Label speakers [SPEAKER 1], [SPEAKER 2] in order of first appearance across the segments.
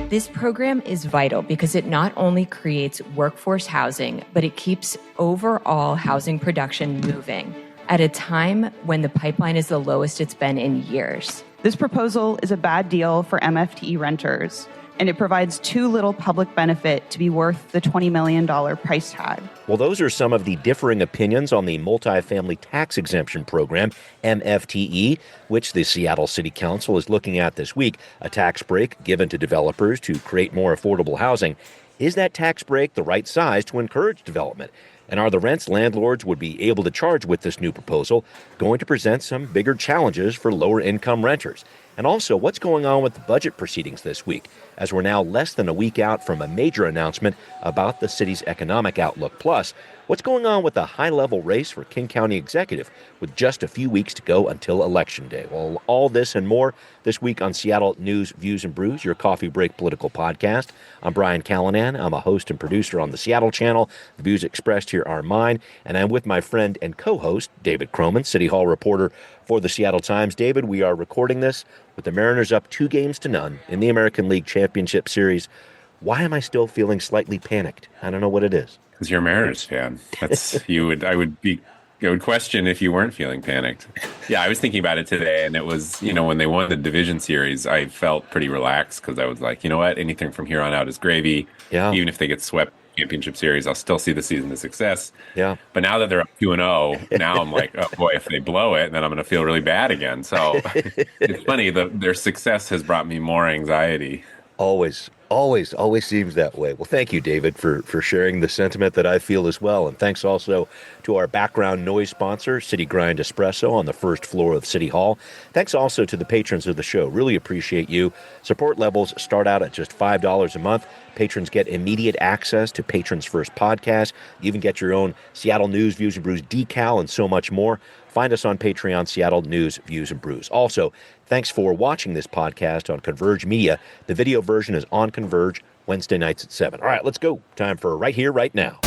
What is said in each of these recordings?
[SPEAKER 1] This program is vital because it not only creates workforce housing, but it keeps overall housing production moving at a time when the pipeline is the lowest it's been in years.
[SPEAKER 2] This proposal is a bad deal for MFTE renters, and it provides too little public benefit to be worth the $20 million price tag.
[SPEAKER 3] Well, those are some of the differing opinions on the Multifamily Tax Exemption Program, MFTE, which the Seattle City Council is looking at this week, a tax break given to developers to create more affordable housing. Is that tax break the right size to encourage development? And are the rents landlords would be able to charge with this new proposal going to present some bigger challenges for lower income renters? And also, what's going on with the budget proceedings this week, as we're now less than a week out from a major announcement about the city's economic outlook? Plus, what's going on with the high-level race for King County Executive with just a few weeks to go until Election Day? Well, all this and more this week on Seattle News, Views, and Brews, your coffee break political podcast. I'm Brian Callanan. I'm a host and producer on the Seattle channel. The views expressed here are mine, and I'm with my friend and co-host, David Croman, City Hall reporter for the Seattle Times. David, we are recording this with the Mariners up 2-0 in the American League Championship Series. Why am I still feeling slightly panicked? I don't know what it is.
[SPEAKER 4] Because you're a Mariners fan. I would question if you weren't feeling panicked. Yeah, I was thinking about it today, and it was, when they won the division series, I felt pretty relaxed because I was like, you know what, anything from here on out is gravy. Yeah. Even if they get swept championship series, I'll still see the season as success. Yeah. But now that they're up 2-0, now I'm like, oh boy, if they blow it, then I'm going to feel really bad again. So it's funny, their success has brought me more anxiety.
[SPEAKER 3] Always seems that way. Well, thank you, David, for sharing the sentiment that I feel as well. And thanks also to our background noise sponsor, City Grind Espresso on the first floor of City Hall. Thanks also to the patrons of the show. Really appreciate you. Support levels start out at just $5 a month. Patrons get immediate access to Patrons First podcast. You even get your own Seattle News, Views, and Brews decal and so much more. Find us on Patreon, Seattle News, Views, and Brews. Also, thanks for watching this podcast on Converge Media. The video version is on Converge Wednesday nights at 7. All right, let's go. Time for Right Here, Right Now.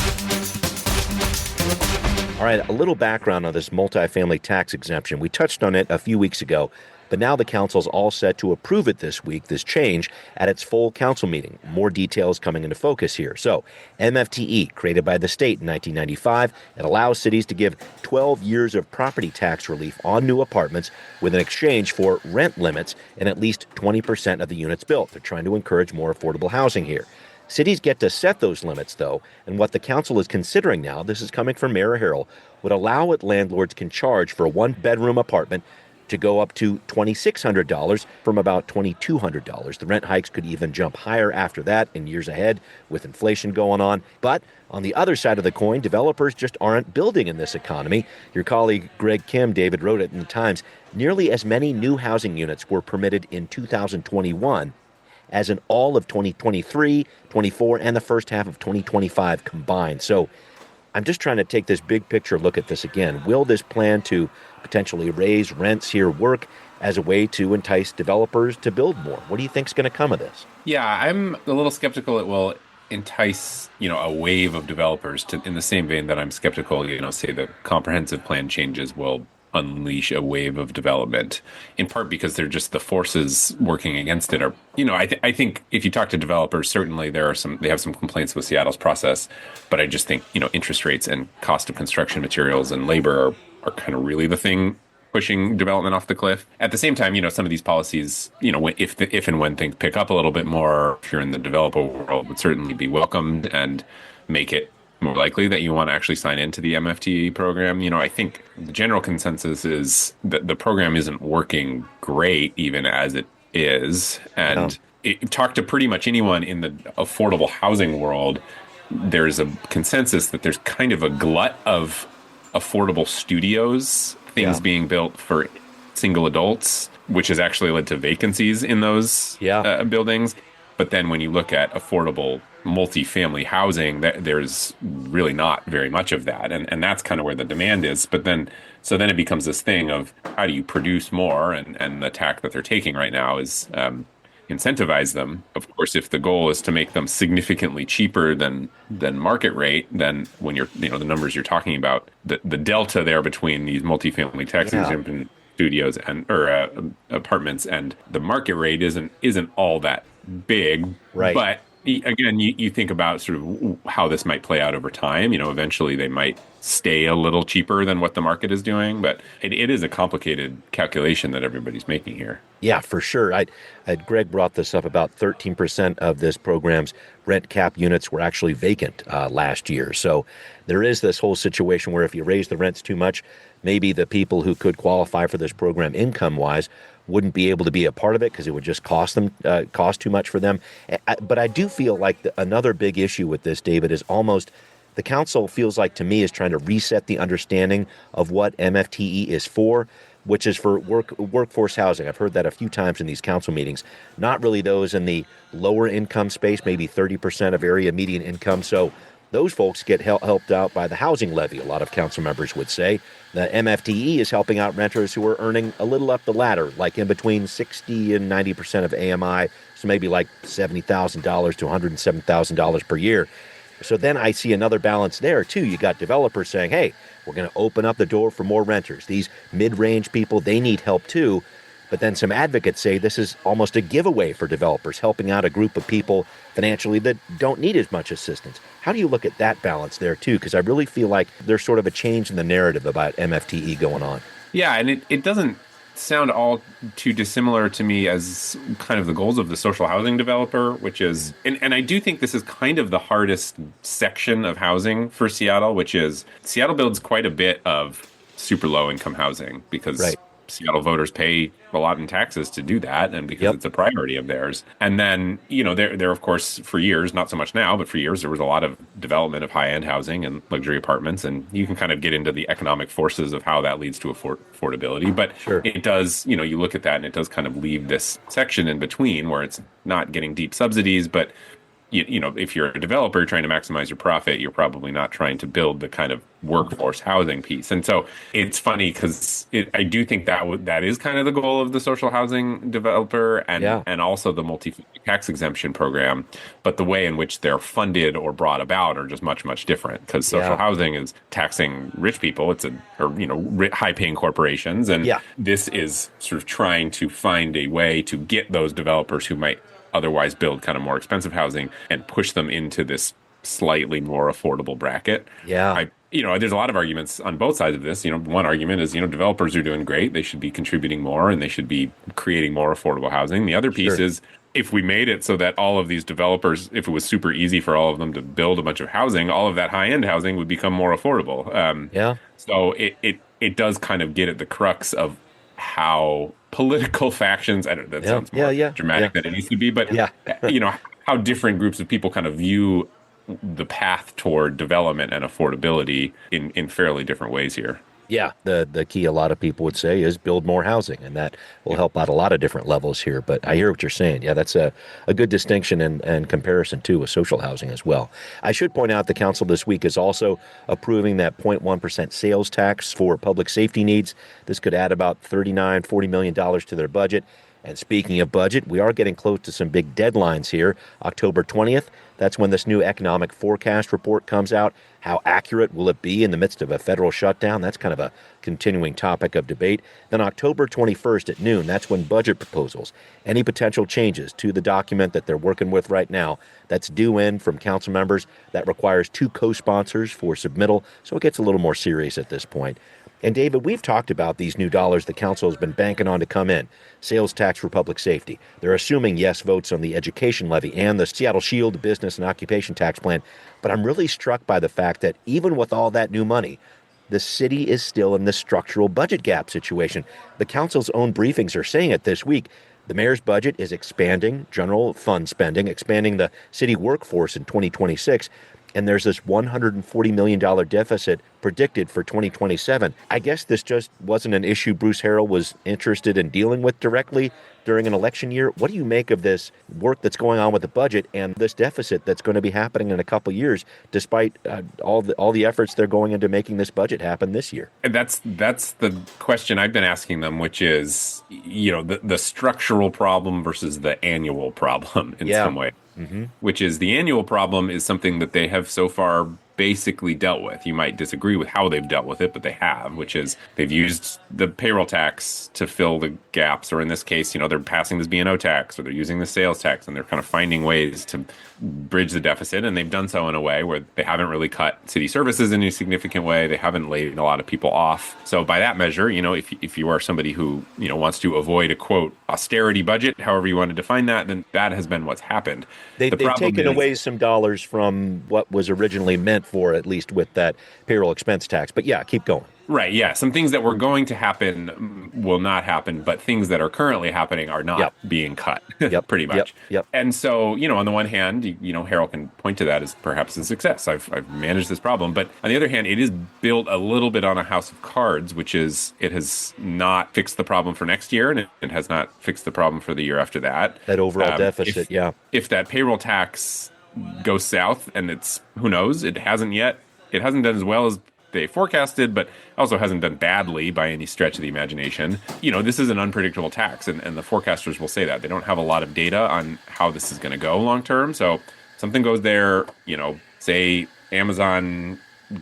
[SPEAKER 3] All right, a little background on this multifamily tax exemption. We touched on it a few weeks ago, but now the council's all set to approve it this week, this change, at its full council meeting. More details coming into focus here. So, MFTE, created by the state in 1995, it allows cities to give 12 years of property tax relief on new apartments with an exchange for rent limits in at least 20% of the units built. They're trying to encourage more affordable housing here. Cities get to set those limits, though, and what the council is considering now, this is coming from Mayor Harrell, would allow what landlords can charge for a one-bedroom apartment to go up to $2,600 from about $2,200. The rent hikes could even jump higher after that in years ahead with inflation going on. But on the other side of the coin, developers just aren't building in this economy. Your colleague Greg Kim, David, wrote it in the Times. Nearly as many new housing units were permitted in 2021 as in all of 2023, 24, and the first half of 2025 combined. So I'm just trying to take this big picture look at this again. Will this plan to potentially raise rents here work as a way to entice developers to build more? What do you think is going to come of this?
[SPEAKER 4] Yeah, I'm a little skeptical it will entice, a wave of developers to, in the same vein that I'm skeptical, say the comprehensive plan changes will unleash a wave of development, in part because they're just the forces working against it are, I think if you talk to developers, certainly they have some complaints with Seattle's process, but I just think, interest rates and cost of construction materials and labor are kind of really the thing pushing development off the cliff. At the same time, some of these policies, if and when things pick up a little bit more, if you're in the developer world, would certainly be welcomed and make it more likely that you want to actually sign into the MFTE program. I think the general consensus is that the program isn't working great even as it is. And talk to pretty much anyone in the affordable housing world, there's a consensus that there's kind of a glut of affordable studios, things being built for single adults, which has actually led to vacancies in those buildings. But then when you look at affordable multifamily housing, there's really not very much of that. And that's kind of where the demand is. But then it becomes this thing of how do you produce more? And the tack that they're taking right now is incentivize them. Of course, if the goal is to make them significantly cheaper than market rate, then when you're, the numbers you're talking about, the delta there between these multifamily tax exemption studios and apartments and the market rate isn't all that big,
[SPEAKER 3] Right.
[SPEAKER 4] but again, you think about sort of how this might play out over time. Eventually they might stay a little cheaper than what the market is doing, but it is a complicated calculation that everybody's making here.
[SPEAKER 3] Yeah, for sure. Greg brought this up. About 13% of this program's rent cap units were actually vacant last year. So there is this whole situation where if you raise the rents too much, maybe the people who could qualify for this program income-wise wouldn't be able to be a part of it because it would just cost too much for them. But I do feel like another big issue with this, David, is almost the council feels like to me is trying to reset the understanding of what MFTE is for, which is for workforce housing. I've heard that a few times in these council meetings, not really those in the lower income space, maybe 30% of area median income. So those folks get helped out by the housing levy, a lot of council members would say. The MFTE is helping out renters who are earning a little up the ladder, like in between 60 and 90% of AMI, so maybe like $70,000 to $107,000 per year. So then I see another balance there, too. You got developers saying, hey, we're going to open up the door for more renters. These mid-range people, they need help, too. But then some advocates say this is almost a giveaway for developers, helping out a group of people financially that don't need as much assistance. How do you look at that balance there, too? Because I really feel like there's sort of a change in the narrative about MFTE going on.
[SPEAKER 4] Yeah, and it doesn't sound all too dissimilar to me as kind of the goals of the social housing developer, which is, and I do think this is kind of the hardest section of housing for Seattle, which is Seattle builds quite a bit of super low income housing because
[SPEAKER 3] Right.
[SPEAKER 4] Seattle voters pay a lot in taxes to do that, and because it's a priority of theirs. And then, there, of course, for years, not so much now, but for years, there was a lot of development of high-end housing and luxury apartments, and you can kind of get into the economic forces of how that leads to affordability. But
[SPEAKER 3] Sure.
[SPEAKER 4] It does, you look at that, and it does kind of leave this section in between where it's not getting deep subsidies, but if you're a developer trying to maximize your profit, you're probably not trying to build the kind of workforce housing piece. And so it's funny because I do think that is kind of the goal of the social housing developer and also the multifamily tax exemption program. But the way in which they're funded or brought about are just much, much different because social housing is taxing rich people. It's high paying corporations. And this is sort of trying to find a way to get those developers who might otherwise build kind of more expensive housing and push them into this slightly more affordable bracket.
[SPEAKER 3] Yeah.
[SPEAKER 4] There's a lot of arguments on both sides of this. One argument is, developers are doing great. They should be contributing more and they should be creating more affordable housing. The other piece is if we made it so that all of these developers, if it was super easy for all of them to build a bunch of housing, all of that high-end housing would become more affordable. So it does kind of get at the crux of how political factions, that sounds more dramatic than it needs to be, but how different groups of people kind of view the path toward development and affordability in fairly different ways here.
[SPEAKER 3] Yeah, the key a lot of people would say is build more housing, and that will help out a lot of different levels here. But I hear what you're saying. Yeah, that's a good distinction and comparison, too, with social housing as well. I should point out the council this week is also approving that 0.1% sales tax for public safety needs. This could add about $40 million to their budget. And speaking of budget, we are getting close to some big deadlines here. October 20th, that's when this new economic forecast report comes out. How accurate will it be in the midst of a federal shutdown? That's kind of a continuing topic of debate. Then October 21st at noon, that's when budget proposals, any potential changes to the document that they're working with right now, that's due in from council members. That requires 2 co-sponsors for submittal, so it gets a little more serious at this point. And David, we've talked about these new dollars the council has been banking on to come in. Sales tax for public safety. They're assuming yes votes on the education levy and the Seattle Shield business and occupation tax plan. But I'm really struck by the fact that even with all that new money, the city is still in this structural budget gap situation. The council's own briefings are saying it this week. The mayor's budget is expanding general fund spending, expanding the city workforce in 2026. And there's this $140 million deficit predicted for 2027. I guess this just wasn't an issue Bruce Harrell was interested in dealing with directly during an election year. What do you make of this work that's going on with the budget and this deficit that's going to be happening in a couple years, despite all the efforts they're going into making this budget happen this year?
[SPEAKER 4] And that's the question I've been asking them, which is, the structural problem versus the annual problem in some way. Mm-hmm. Which is the annual problem is something that they have so far basically dealt with. You might disagree with how they've dealt with it, but they have, which is they've used the payroll tax to fill the gaps, or in this case, they're passing this B&O tax, or they're using the sales tax, and they're kind of finding ways to bridge the deficit. And they've done so in a way where they haven't really cut city services in any significant way. They haven't laid a lot of people off. So by that measure, if you are somebody who, wants to avoid a quote austerity budget, however you want to define that, then that has been what's happened.
[SPEAKER 3] They've taken away some dollars from what was originally meant for, at least with that payroll expense tax. But yeah, keep going.
[SPEAKER 4] Right, yeah. Some things that were going to happen will not happen, but things that are currently happening are not being cut, pretty much.
[SPEAKER 3] Yep.
[SPEAKER 4] And so, on the one hand, Harold can point to that as perhaps a success. I've managed this problem. But on the other hand, it is built a little bit on a house of cards, which is it has not fixed the problem for next year, and it has not fixed the problem for the year after that.
[SPEAKER 3] That overall deficit,
[SPEAKER 4] If that payroll tax goes south, and who knows, it hasn't yet. It hasn't done as well as they forecasted, but also hasn't done badly by any stretch of the imagination. This is an unpredictable tax, and the forecasters will say that. They don't have a lot of data on how this is going to go long term. So something goes there, say Amazon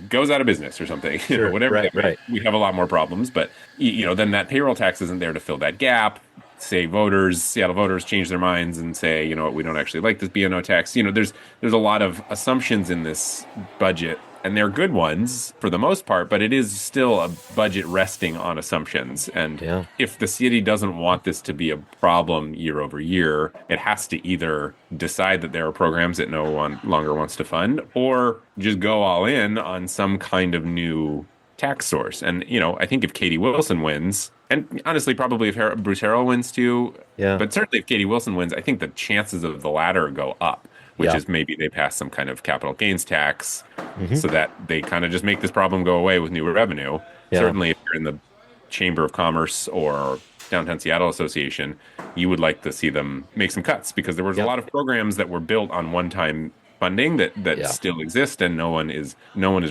[SPEAKER 4] goes out of business or something,
[SPEAKER 3] Sure,
[SPEAKER 4] whatever.
[SPEAKER 3] Right.
[SPEAKER 4] We have a lot more problems, but then that payroll tax isn't there to fill that gap. Say Seattle voters change their minds and say, we don't actually like this B&O tax. There's a lot of assumptions in this budget, and they're good ones for the most part, but it is still a budget resting on assumptions. And if the city doesn't want this to be a problem year over year, it has to either decide that there are programs that no one longer wants to fund, or just go all in on some kind of new tax source. And, I think if Katie Wilson wins, and honestly, probably if Bruce Harrell wins too, but certainly if Katie Wilson wins, I think the chances of the latter go up, which is maybe they pass some kind of capital gains tax so that they kind of just make this problem go away with new revenue. Certainly if you're in the Chamber of Commerce or Downtown Seattle Association, you would like to see them make some cuts, because there was a lot of programs that were built on one-time funding that still exist, and no one is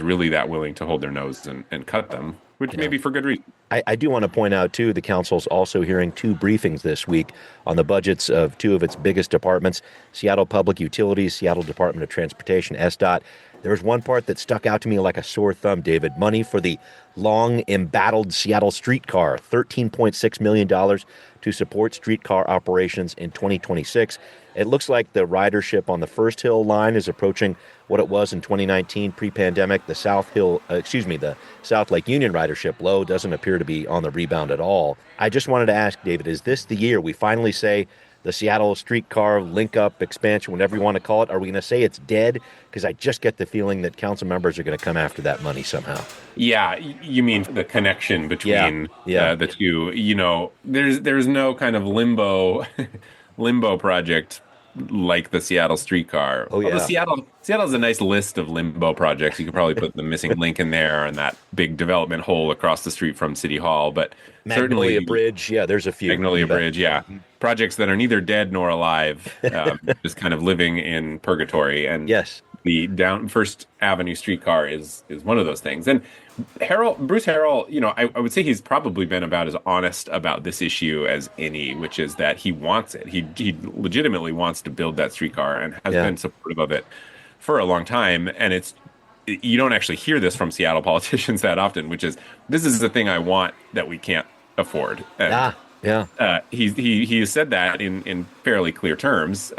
[SPEAKER 4] really that willing to hold their nose and cut them, which may be for good reason.
[SPEAKER 3] I do want to point out, too, the council's also hearing 2 briefings this week on the budgets of 2 of its biggest departments, Seattle Public Utilities, Seattle Department of Transportation, SDOT. There was one part that stuck out to me like a sore thumb, David. Money for the long embattled Seattle streetcar, $13.6 million to support streetcar operations in 2026. It looks like the ridership on the First Hill line is approaching what it was in 2019 pre-pandemic. The South Lake Union ridership low doesn't appear to be on the rebound at all. I just wanted to ask, David, is this the year we finally say the Seattle streetcar link-up expansion, whatever you want to call it, are we going to say it's dead? Because I just get the feeling that council members are going to come after that money somehow.
[SPEAKER 4] Yeah, you mean the connection between the two. There's no kind of limbo project like the Seattle streetcar.
[SPEAKER 3] Oh, yeah.
[SPEAKER 4] Although Seattle's a nice list of limbo projects. You could probably put the missing link in there and that big development hole across the street from City Hall. But
[SPEAKER 3] Magnolia Bridge, there's a few.
[SPEAKER 4] Magnolia Bridge, projects that are neither dead nor alive, just kind of living in purgatory. And the First Avenue streetcar is one of those things. And Bruce Harrell, I would say he's probably been about as honest about this issue as any, which is that he wants it. He legitimately wants to build that streetcar and has been supportive of it for a long time. And you don't actually hear this from Seattle politicians that often, which is, this is the thing I want that we can't afford. And, he has said that in fairly clear terms.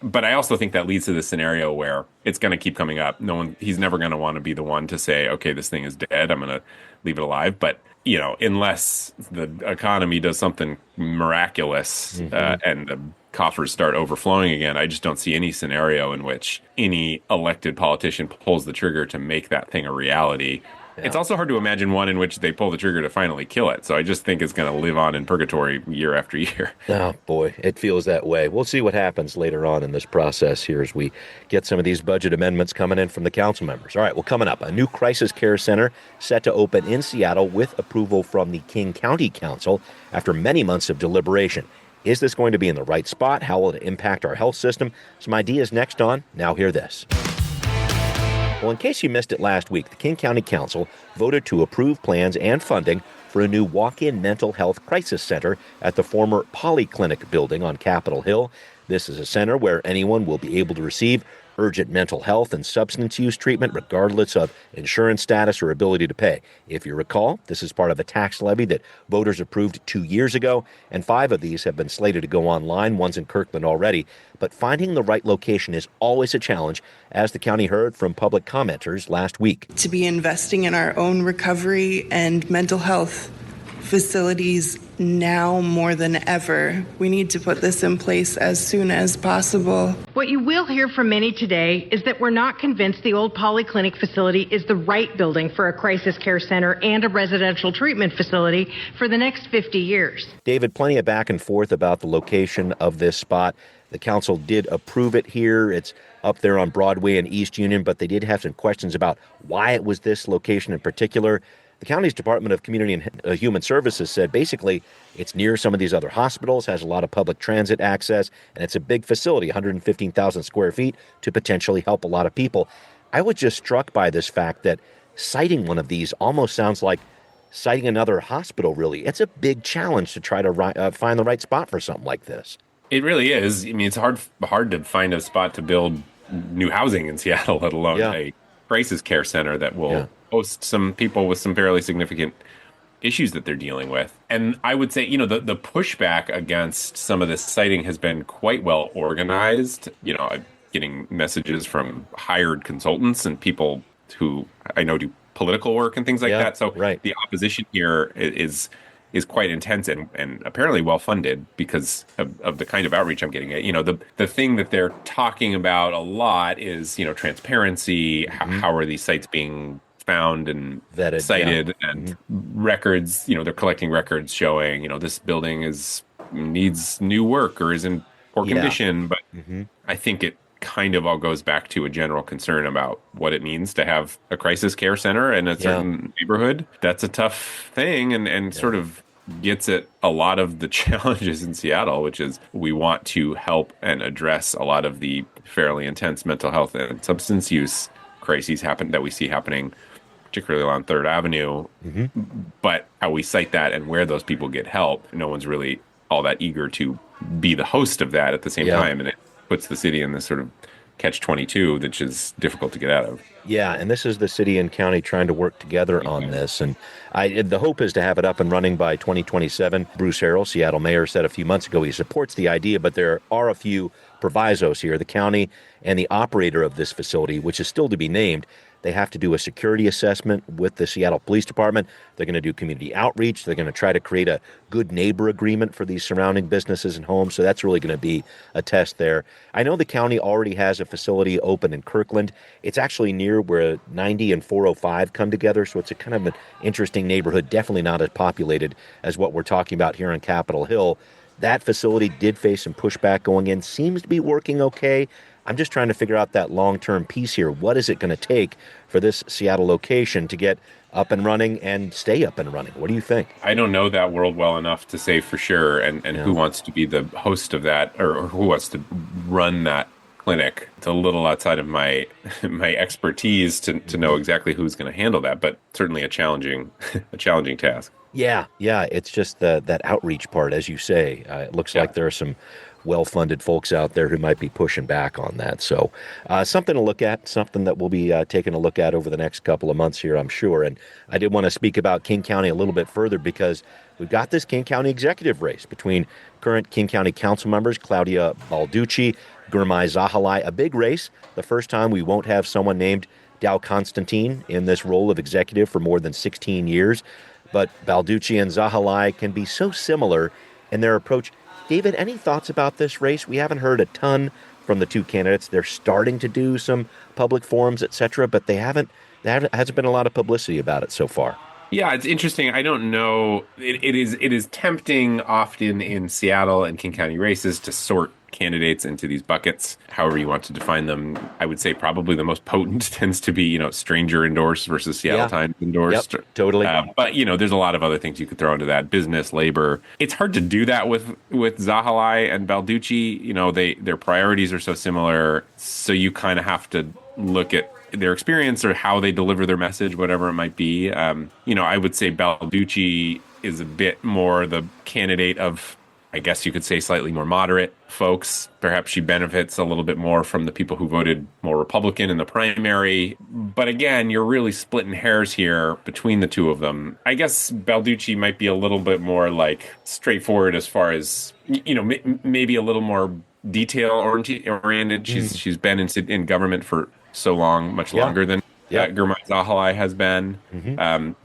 [SPEAKER 4] But I also think that leads to the scenario where it's going to keep coming up. He's never going to want to be the one to say, okay, this thing is dead, I'm going to leave it alive. But, unless the economy does something miraculous and the coffers start overflowing again, I just don't see any scenario in which any elected politician pulls the trigger to make that thing a reality. Yeah. It's also hard to imagine one in which they pull the trigger to finally kill it. So I just think it's going to live on in purgatory year after year.
[SPEAKER 3] Oh, boy, it feels that way. We'll see what happens later on in this process here as we get some of these budget amendments coming in from the council members. All right, well, coming up, a new crisis care center set to open in Seattle with approval from the King County Council after many months of deliberation. Is this going to be in the right spot? How will it impact our health system? Some ideas next on Now Hear This. Well, in case you missed it last week, the King County Council voted to approve plans and funding for a new walk-in mental health crisis center at the former Polyclinic building on Capitol Hill. This is a center where anyone will be able to receive urgent mental health and substance use treatment, regardless of insurance status or ability to pay. If you recall, this is part of a tax levy that voters approved 2 years ago, and 5 of these have been slated to go online. One's in Kirkland already. But finding the right location is always a challenge, as the county heard from public commenters last week.
[SPEAKER 5] To be investing in our own recovery and mental health facilities now more than ever. We need to put this in place as soon as possible.
[SPEAKER 6] What you will hear from many today is that we're not convinced the old polyclinic facility is the right building for a crisis care center and a residential treatment facility for the next 50 years.
[SPEAKER 3] David, plenty of back and forth about the location of this spot. The council did approve it here. It's up there on Broadway and East Union, but they did have some questions about why it was this location in particular. The county's Department of Community and Human Services said basically it's near some of these other hospitals, has a lot of public transit access, and it's a big facility, 115,000 square feet, to potentially help a lot of people. I was just struck by this fact that citing one of these almost sounds like citing another hospital, really. It's a big challenge to try to find the right spot for something like this.
[SPEAKER 4] It really is. I mean, it's hard to find a spot to build new housing in Seattle, let alone a crisis care center that will host some people with some fairly significant issues that they're dealing with. And I would say, the pushback against some of this citing has been quite well organized. I'm getting messages from hired consultants and people who I know do political work and things like that. So the opposition here is quite intense and apparently well funded because of the kind of outreach I'm getting at. The thing that they're talking about a lot is, transparency. How are these sites being found and vetted, cited, and records? They're collecting records showing, this building needs new work or is in poor condition. But I think it kind of all goes back to a general concern about what it means to have a crisis care center in a certain neighborhood. That's a tough thing and sort of gets at a lot of the challenges in Seattle, which is we want to help and address a lot of the fairly intense mental health and substance use crises that we see happening, particularly on 3rd Avenue. But how we cite that and where those people get help, no one's really all that eager to be the host of that at the same time. And it puts the city in this sort of catch-22, which is difficult to get out of.
[SPEAKER 3] Yeah, and this is the city and county trying to work together on this. And the hope is to have it up and running by 2027. Bruce Harrell, Seattle mayor, said a few months ago he supports the idea, but there are a few provisos here. The county and the operator of this facility, which is still to be named, they have to do a security assessment with the Seattle Police Department. They're going to do community outreach. They're going to try to create a good neighbor agreement for these surrounding businesses and homes. So that's really going to be a test there. I know the county already has a facility open in Kirkland. It's actually near where 90 and 405 come together. So it's a kind of an interesting neighborhood, definitely not as populated as what we're talking about here on Capitol Hill. That facility did face some pushback going in, seems to be working okay. I'm just trying to figure out that long-term piece here. What is it going to take for this Seattle location to get up and running and stay up and running? What do you think?
[SPEAKER 4] I don't know that world well enough to say for sure, and who wants to be the host of that or who wants to run that clinic. It's a little outside of my expertise to know exactly who's going to handle that, but certainly a challenging task. Yeah,
[SPEAKER 3] it's just that outreach part, as you say. It looks like there are some well-funded folks out there who might be pushing back on that. So something to look at, something that we'll be taking a look at over the next couple of months here, I'm sure. And I did want to speak about King County a little bit further because we've got this King County executive race between current King County council members Claudia Balducci, Gurmai Zahalai, a big race. The first time we won't have someone named Dow Constantine in this role of executive for more than 16 years. But Balducci and Zahalai can be so similar in their approach. David, any thoughts about this race? We haven't heard a ton from the two candidates. They're starting to do some public forums, et cetera, but there hasn't been a lot of publicity about it so far.
[SPEAKER 4] Yeah, it's interesting. I don't know. It is tempting often in Seattle and King County races to sort candidates into these buckets, however you want to define them. I would say probably the most potent tends to be, stranger endorsed versus Seattle Times endorsed.
[SPEAKER 3] Yep, totally.
[SPEAKER 4] But, there's a lot of other things you could throw into that. Business, labor. It's hard to do that with Zahalai and Balducci. Their priorities are so similar. So you kind of have to look at their experience or how they deliver their message, whatever it might be. I would say Balducci is a bit more the candidate of I guess you could say, slightly more moderate folks. Perhaps she benefits a little bit more from the people who voted more Republican in the primary. But again, you're really splitting hairs here between the two of them. I guess Balducci might be a little bit more like straightforward as far as, maybe a little more detail oriented. She's been in government for so long, much longer than Gurmai Zahalai has been.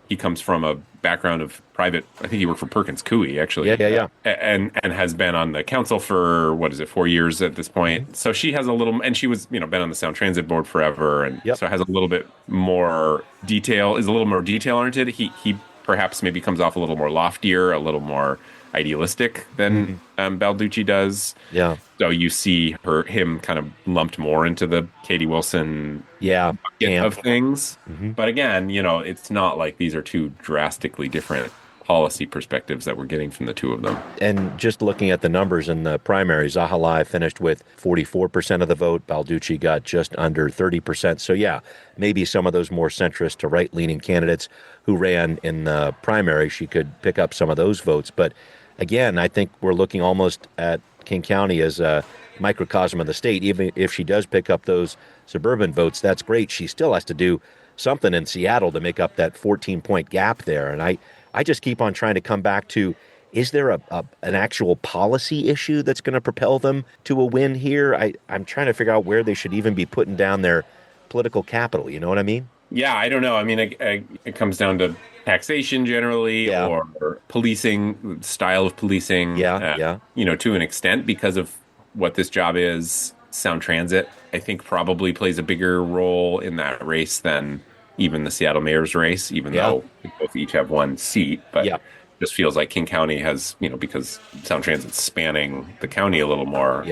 [SPEAKER 4] He comes from a background of private. I think he worked for Perkins Coie, actually. And has been on the council for 4 years at this point. So she has a little, and she was been on the Sound Transit Board forever, and so has a little bit more detail. Is a little more detail oriented. He perhaps maybe comes off a little more loftier, a little more idealistic than Balducci does. Yeah. So you see him kind of lumped more into the Katie Wilson bucket of things. But again, it's not like these are two drastically different policy perspectives that we're getting from the two of them.
[SPEAKER 3] And just looking at the numbers in the primary, Zahalai finished with 44% of the vote. Balducci got just under 30%. So maybe some of those more centrist to right-leaning candidates who ran in the primary, she could pick up some of those votes. But again, I think we're looking almost at King County as a microcosm of the state. Even if she does pick up those suburban votes, that's great. She still has to do something in Seattle to make up that 14-point gap there. And I just keep on trying to come back to, is there an actual policy issue that's going to propel them to a win here? I'm trying to figure out where they should even be putting down their political capital. You know what I mean?
[SPEAKER 4] Yeah, I don't know. I mean, it comes down to taxation generally, or policing, style of policing, to an extent, because of what this job is. Sound Transit, I think, probably plays a bigger role in that race than even the Seattle mayor's race, even though we both each have one seat. But just feels like King County has, because Sound Transit's spanning the county a little more.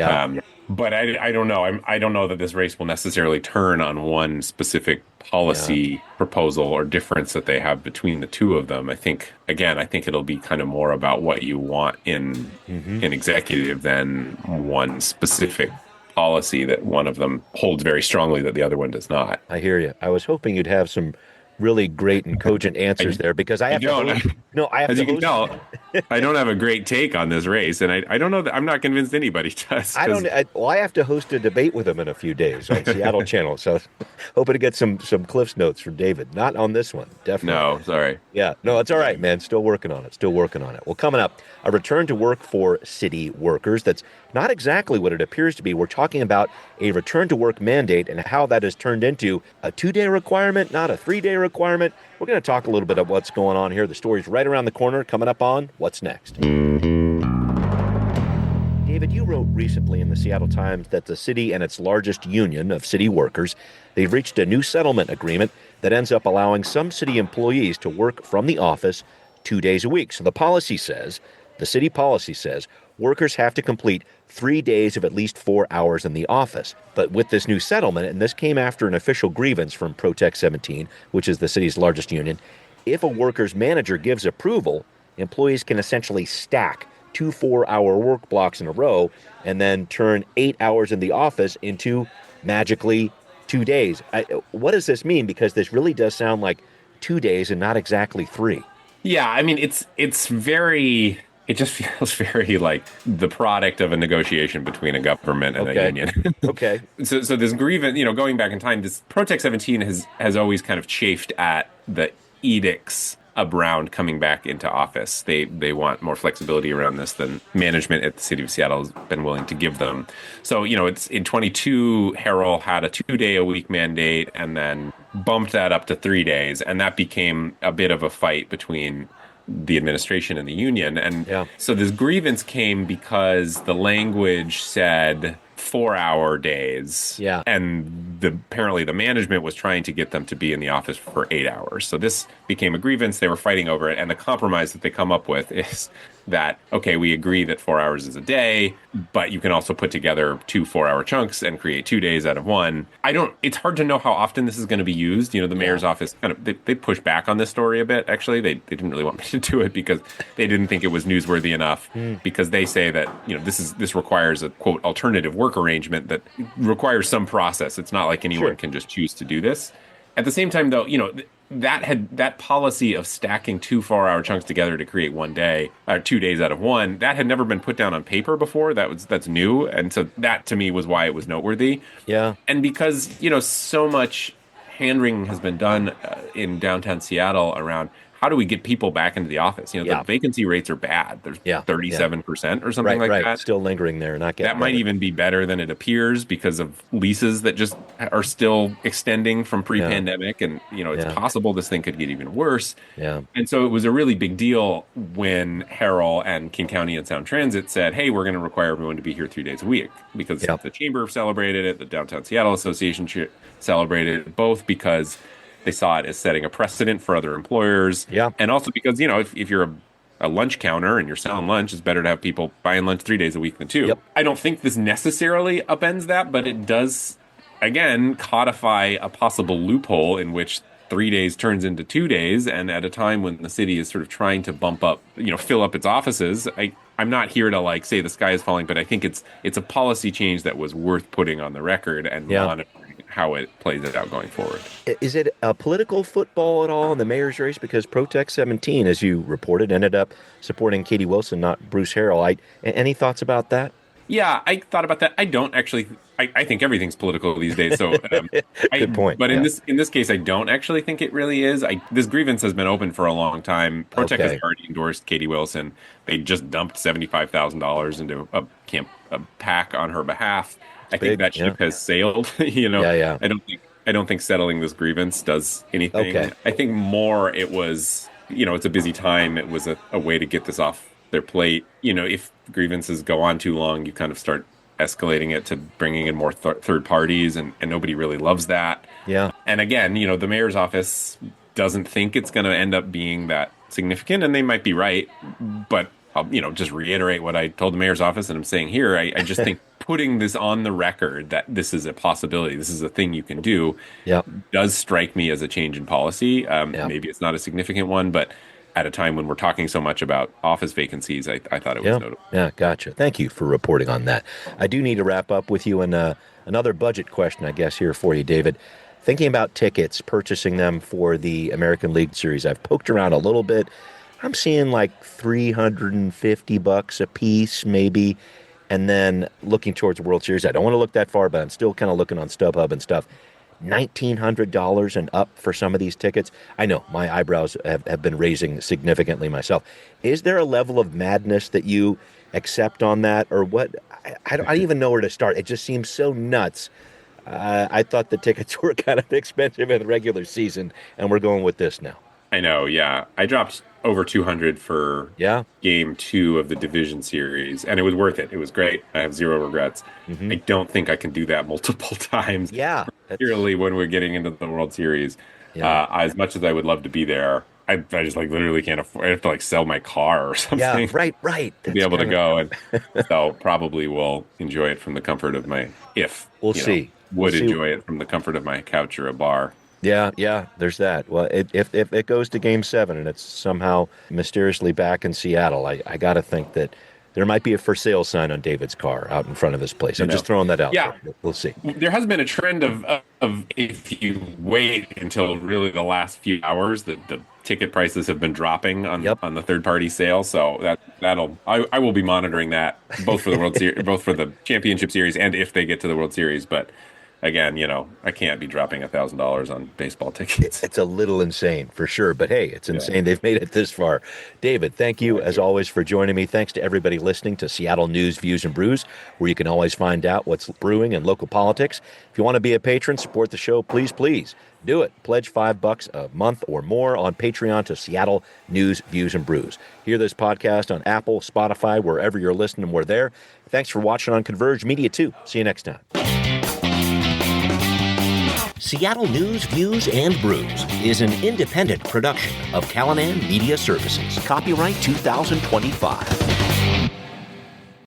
[SPEAKER 4] But I don't know. I don't know that this race will necessarily turn on one specific policy proposal or difference that they have between the two of them. I think it'll be kind of more about what you want in an executive than one specific policy that one of them holds very strongly that the other one does not.
[SPEAKER 3] I hear you. I was hoping you'd have some really great and cogent answers there, because I have
[SPEAKER 4] as you can tell, I don't have a great take on this race, and I don't know that I'm not convinced anybody does.
[SPEAKER 3] I have to host a debate with him in a few days on Seattle Channel, so hoping to get some Cliff's notes from David. Not on this one, definitely.
[SPEAKER 4] No, sorry.
[SPEAKER 3] Yeah, no, it's all right, man. Still working on it. Well, coming up, a return to work for city workers. That's not exactly what it appears to be. We're talking about a return to work mandate and how that has turned into a 2-day requirement, not a 3-day requirement. We're going to talk a little bit of what's going on here. The story's right around the corner, coming up on What's Next. David, you wrote recently in the Seattle Times that the city and its largest union of city workers, they've reached a new settlement agreement that ends up allowing some city employees to work from the office 2 days a week. So the city policy says, workers have to complete 3 days of at least 4 hours in the office. But with this new settlement, and this came after an official grievance from Protect 17, which is the city's largest union, if a worker's manager gives approval, employees can essentially stack 2 4-hour work blocks in a row and then turn 8 hours in the office into magically 2 days. What does this mean? Because this really does sound like 2 days and not exactly 3.
[SPEAKER 4] Yeah, I mean, it's very... It just feels very like the product of a negotiation between a government and a union.
[SPEAKER 3] Okay.
[SPEAKER 4] So this grievance, going back in time, this Protect 17 has always kind of chafed at the edicts around coming back into office. They want more flexibility around this than management at the city of Seattle has been willing to give them. So, it's in 22, Harrell had a 2-day-a-week mandate and then bumped that up to 3 days. And that became a bit of a fight between the administration and the union. And so this grievance came because the language said 4-hour days. Yeah. And apparently the management was trying to get them to be in the office for 8 hours. So this became a grievance. They were fighting over it. And the compromise that they come up with is that, okay, we agree that 4 hours is a day, but you can also put together 2 4-hour chunks and create 2 days out of one. It's hard to know how often this is going to be used. The mayor's office they pushed back on this story a bit, actually. They didn't really want me to do it because they didn't think it was newsworthy enough, because they say that, this requires a, quote, alternative work arrangement that requires some process. It's not like anyone can just choose to do this. At the same time, though, that policy of stacking 2 4-hour chunks together to create one day or 2 days out of one, that had never been put down on paper before. That's new, and so that to me was why it was noteworthy.
[SPEAKER 3] Yeah.
[SPEAKER 4] And because so much hand-wringing has been done in downtown Seattle around how do we get people back into the office? The vacancy rates are bad. There's 37% or something like that.
[SPEAKER 3] Still lingering there, not getting
[SPEAKER 4] that might
[SPEAKER 3] better.
[SPEAKER 4] even be better than it appears because of leases that just are still extending from pre-pandemic, and it's possible this thing could get even worse.
[SPEAKER 3] Yeah.
[SPEAKER 4] And so it was a really big deal when Harrell and King County and Sound Transit said, "Hey, we're going to require everyone to be here 3 days a week," because the Chamber celebrated it, the Downtown Seattle Association celebrated it, both because they saw it as setting a precedent for other employers.
[SPEAKER 3] Yeah.
[SPEAKER 4] And also because, if you're a lunch counter and you're selling lunch, it's better to have people buying lunch 3 days a week than 2.
[SPEAKER 3] Yep.
[SPEAKER 4] I don't think this necessarily upends that, but it does, again, codify a possible loophole in which 3 days turns into 2 days. And at a time when the city is sort of trying to bump up, fill up its offices, I'm not here to say the sky is falling, but I think it's a policy change that was worth putting on the record and monitoring how it plays it out going forward.
[SPEAKER 3] Is it a political football at all in the mayor's race? Because Protect 17, as you reported, ended up supporting Katie Wilson, not Bruce Harrell. Any thoughts about that?
[SPEAKER 4] Yeah, I thought about that. I don't actually. I think everything's political these days. So
[SPEAKER 3] good point.
[SPEAKER 4] But in this case, I don't actually think it really is. This grievance has been open for a long time. Protect has already endorsed Katie Wilson. They just dumped $75,000 into a PAC on her behalf. I think that ship has sailed. I don't think settling this grievance does anything.
[SPEAKER 3] Okay.
[SPEAKER 4] I think more it was, it's a busy time. It was a way to get this off their plate. If grievances go on too long, you kind of start escalating it to bringing in more third parties, and nobody really loves that.
[SPEAKER 3] Yeah.
[SPEAKER 4] And again, the mayor's office doesn't think it's going to end up being that significant, and they might be right. But I'll, just reiterate what I told the mayor's office, and I'm saying here, I just think putting this on the record that this is a possibility, this is a thing you can do, does strike me as a change in policy. Maybe it's not a significant one, but at a time when we're talking so much about office vacancies, I thought it was notable.
[SPEAKER 3] Yeah, gotcha. Thank you for reporting on that. I do need to wrap up with you, and another budget question, I guess, here for you, David. Thinking about tickets, purchasing them for the American League Series, I've poked around a little bit. I'm seeing like $350 a piece, maybe. And then looking towards the World Series, I don't want to look that far, but I'm still kind of looking on StubHub and stuff. $1,900 and up for some of these tickets. I know my eyebrows have been raising significantly myself. Is there a level of madness that you accept on that, or what? I don't even know where to start. It just seems so nuts. I thought the tickets were kind of expensive in the regular season, and we're going with this now.
[SPEAKER 4] I know, yeah. I dropped over $200 for Game 2 of the Division Series, and it was worth it. It was great. I have zero regrets. Mm-hmm. I don't think I can do that multiple times.
[SPEAKER 3] Yeah.
[SPEAKER 4] Particularly when we're getting into the World Series. Yeah. As much as I would love to be there, I just literally can't afford. I have to sell my car or something.
[SPEAKER 3] Yeah, right.
[SPEAKER 4] To be able to go, and so probably will enjoy it from the comfort of my.
[SPEAKER 3] We'll see.
[SPEAKER 4] Enjoy it from the comfort of my couch or a bar.
[SPEAKER 3] Yeah, there's that. Well, if it goes to Game 7 and it's somehow mysteriously back in Seattle, I got to think that there might be a for sale sign on David's car out in front of his place. I'm just throwing that out there. We'll see.
[SPEAKER 4] There has been a trend of if you wait until really the last few hours, the ticket prices have been dropping on the third party sale. So I will be monitoring that both for the World Series, both for the Championship Series and if they get to the World Series. But again, I can't be dropping $1,000 on baseball tickets.
[SPEAKER 3] It's a little insane, for sure. But hey, it's insane they've made it this far. David, thank you, as always, for joining me. Thanks to everybody listening to Seattle News, Views, and Brews, where you can always find out what's brewing in local politics. If you want to be a patron, support the show, please do it. Pledge $5 a month or more on Patreon to Seattle News, Views, and Brews. Hear this podcast on Apple, Spotify, wherever you're listening, we're there. Thanks for watching on Converge Media, too. See you next time. Seattle News, Views, and Brews is an independent production of Callanan Media Services. Copyright 2025.